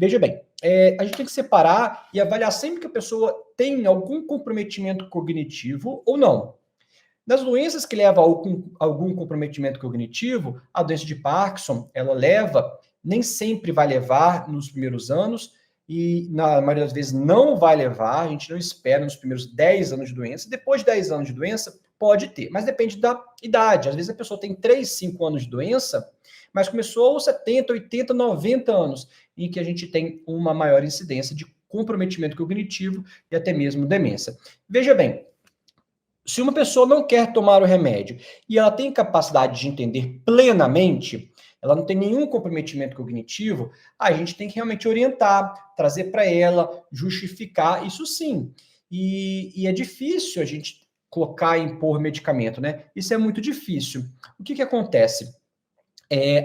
Veja bem, a gente tem que separar e avaliar sempre que a pessoa tem algum comprometimento cognitivo ou não. Das doenças que levam a algum comprometimento cognitivo, a doença de Parkinson, ela leva, nem sempre vai levar nos primeiros anos, e na maioria das vezes não vai levar, a gente não espera nos primeiros 10 anos de doença. Depois de 10 anos de doença, pode ter, mas depende da idade. Às vezes a pessoa tem 3, 5 anos de doença, mas começou aos 70, 80, 90 anos, em que a gente tem uma maior incidência de comprometimento cognitivo e até mesmo demência. Veja bem, se uma pessoa não quer tomar o remédio e ela tem capacidade de entender plenamente, ela não tem nenhum comprometimento cognitivo, a gente tem que realmente orientar, trazer para ela, justificar, isso sim. E é difícil a gente colocar e impor medicamento, né? Isso é muito difícil. O que acontece?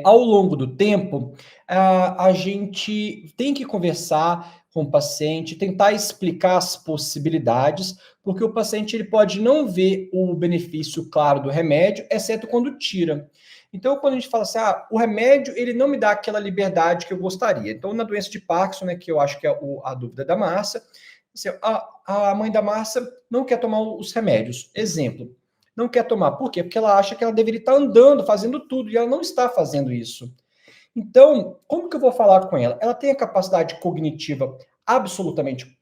Ao longo do tempo, a gente tem que conversar com o paciente, tentar explicar as possibilidades, porque o paciente ele pode não ver o benefício claro do remédio, exceto quando tira. Então, quando a gente fala assim, o remédio ele não me dá aquela liberdade que eu gostaria. Então, na doença de Parkinson, né, que eu acho que é a dúvida da Márcia, assim, a mãe da Márcia não quer tomar os remédios. Exemplo, não quer tomar. Por quê? Porque ela acha que ela deveria estar andando, fazendo tudo, e ela não está fazendo isso. Então, como que eu vou falar com ela? Ela tem a capacidade cognitiva absolutamente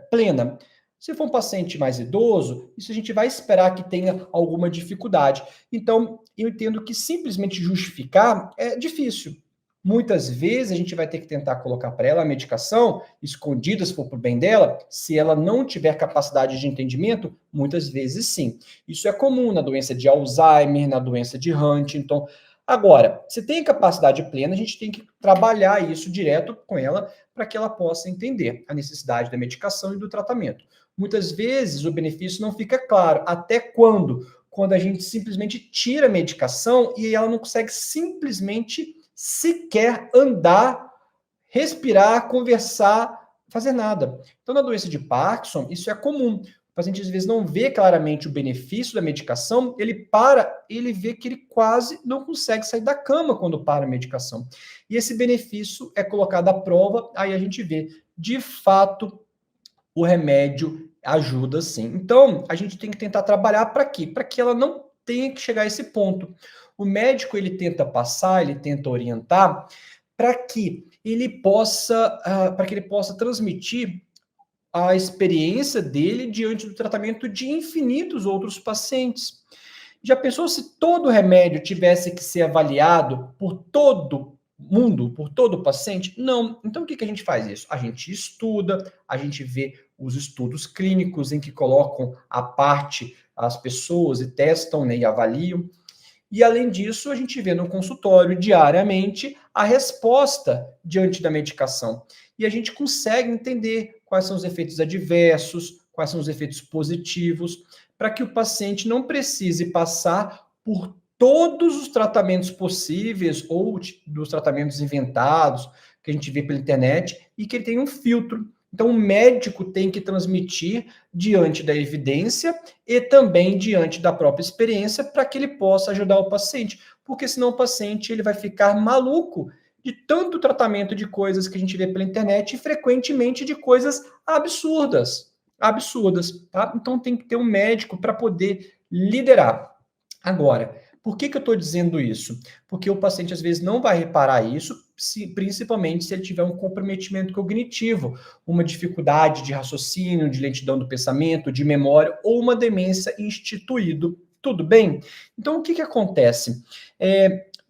plena? Se for um paciente mais idoso, isso a gente vai esperar que tenha alguma dificuldade. Então, eu entendo que simplesmente justificar é difícil. Muitas vezes a gente vai ter que tentar colocar para ela a medicação escondida, se for para o bem dela, se ela não tiver capacidade de entendimento, muitas vezes sim. Isso é comum na doença de Alzheimer, na doença de Huntington. Agora, se tem capacidade plena, a gente tem que trabalhar isso direto com ela para que ela possa entender a necessidade da medicação e do tratamento. Muitas vezes o benefício não fica claro. Até quando? Quando a gente simplesmente tira a medicação e ela não consegue simplesmente sequer andar, respirar, conversar, fazer nada. Então, na doença de Parkinson, isso é comum. O paciente às vezes não vê claramente o benefício da medicação, ele vê que ele quase não consegue sair da cama quando para a medicação. E esse benefício é colocado à prova, aí a gente vê, de fato, o remédio ajuda sim. Então, a gente tem que tentar trabalhar para quê? Para que ela não tenha que chegar a esse ponto. O médico, ele tenta passar, ele tenta orientar para que ele possa transmitir a experiência dele diante do tratamento de infinitos outros pacientes. Já pensou se todo remédio tivesse que ser avaliado por todo mundo, por todo paciente? Não. Então, o que a gente faz isso? A gente estuda, a gente vê os estudos clínicos em que colocam à parte as pessoas e testam, né, e avaliam. E, além disso, a gente vê no consultório diariamente a resposta diante da medicação. E a gente consegue entender quais são os efeitos adversos, quais são os efeitos positivos, para que o paciente não precise passar por todos os tratamentos possíveis ou dos tratamentos inventados que a gente vê pela internet e que ele tenha um filtro. Então, o médico tem que transmitir diante da evidência e também diante da própria experiência para que ele possa ajudar o paciente, porque senão o paciente ele vai ficar maluco de tanto tratamento de coisas que a gente vê pela internet e frequentemente de coisas absurdas, tá? Então tem que ter um médico para poder liderar. Agora, por que eu estou dizendo isso? Porque o paciente às vezes não vai reparar isso, principalmente se ele tiver um comprometimento cognitivo, uma dificuldade de raciocínio, de lentidão do pensamento, de memória ou uma demência instituído. Tudo bem? Então, o que acontece?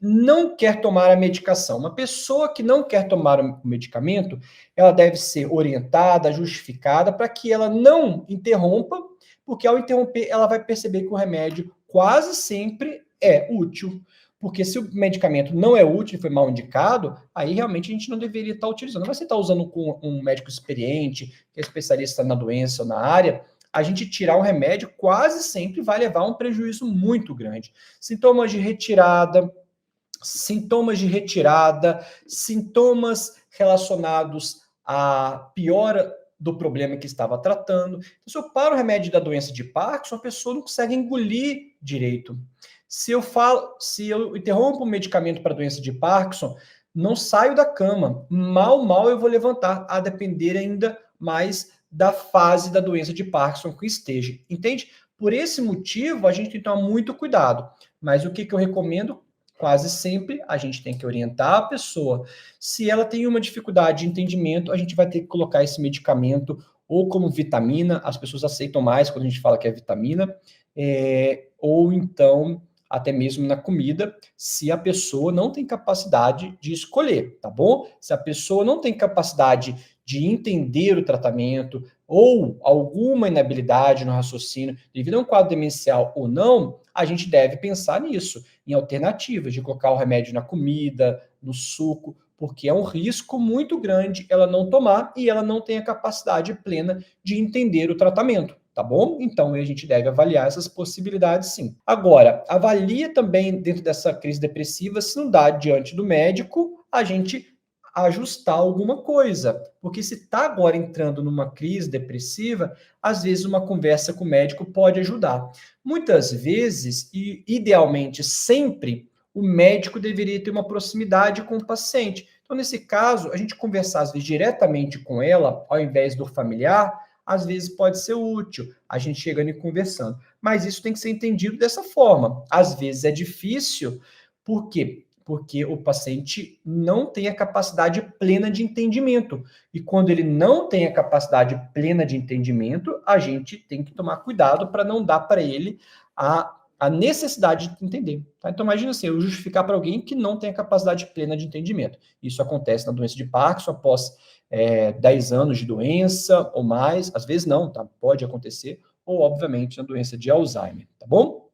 Não quer tomar a medicação. Uma pessoa que não quer tomar o medicamento, ela deve ser orientada, justificada, para que ela não interrompa, porque ao interromper, ela vai perceber que o remédio quase sempre é útil. Porque se o medicamento não é útil e foi mal indicado, aí realmente a gente não deveria estar utilizando. Mas você está usando com um médico experiente, que é especialista na doença ou na área, a gente tirar um remédio quase sempre vai levar a um prejuízo muito grande. Sintomas sintomas relacionados à piora do problema que estava tratando. Então, se eu paro o remédio da doença de Parkinson, a pessoa não consegue engolir direito. Se eu interrompo o medicamento para a doença de Parkinson, não saio da cama, mal eu vou levantar, a depender ainda mais da fase da doença de Parkinson que esteja, entende? Por esse motivo, a gente tem que tomar muito cuidado. Mas o que eu recomendo? Quase sempre a gente tem que orientar a pessoa. Se ela tem uma dificuldade de entendimento, a gente vai ter que colocar esse medicamento ou como vitamina, as pessoas aceitam mais quando a gente fala que é vitamina, ou então até mesmo na comida, se a pessoa não tem capacidade de escolher, tá bom? Se a pessoa não tem capacidade de entender o tratamento ou alguma inabilidade no raciocínio devido a um quadro demencial ou não, a gente deve pensar nisso, em alternativas, de colocar o remédio na comida, no suco, porque é um risco muito grande ela não tomar e ela não tem a capacidade plena de entender o tratamento. Tá bom? Então a gente deve avaliar essas possibilidades, sim. Agora, avalia também dentro dessa crise depressiva, se não dá diante do médico, a gente ajustar alguma coisa. Porque se está agora entrando numa crise depressiva, às vezes uma conversa com o médico pode ajudar. Muitas vezes, e idealmente sempre, o médico deveria ter uma proximidade com o paciente. Então, nesse caso, a gente conversar às vezes diretamente com ela, ao invés do familiar, às vezes pode ser útil, a gente chegando e conversando. Mas isso tem que ser entendido dessa forma. Às vezes é difícil, por quê? Porque o paciente não tem a capacidade plena de entendimento. E quando ele não tem a capacidade plena de entendimento, a gente tem que tomar cuidado para não dar para ele a necessidade de entender. Tá? Então, imagina assim, eu justificar para alguém que não tem a capacidade plena de entendimento. Isso acontece na doença de Parkinson após 10 anos de doença ou mais, às vezes não, tá? Pode acontecer, ou obviamente na doença de Alzheimer, tá bom?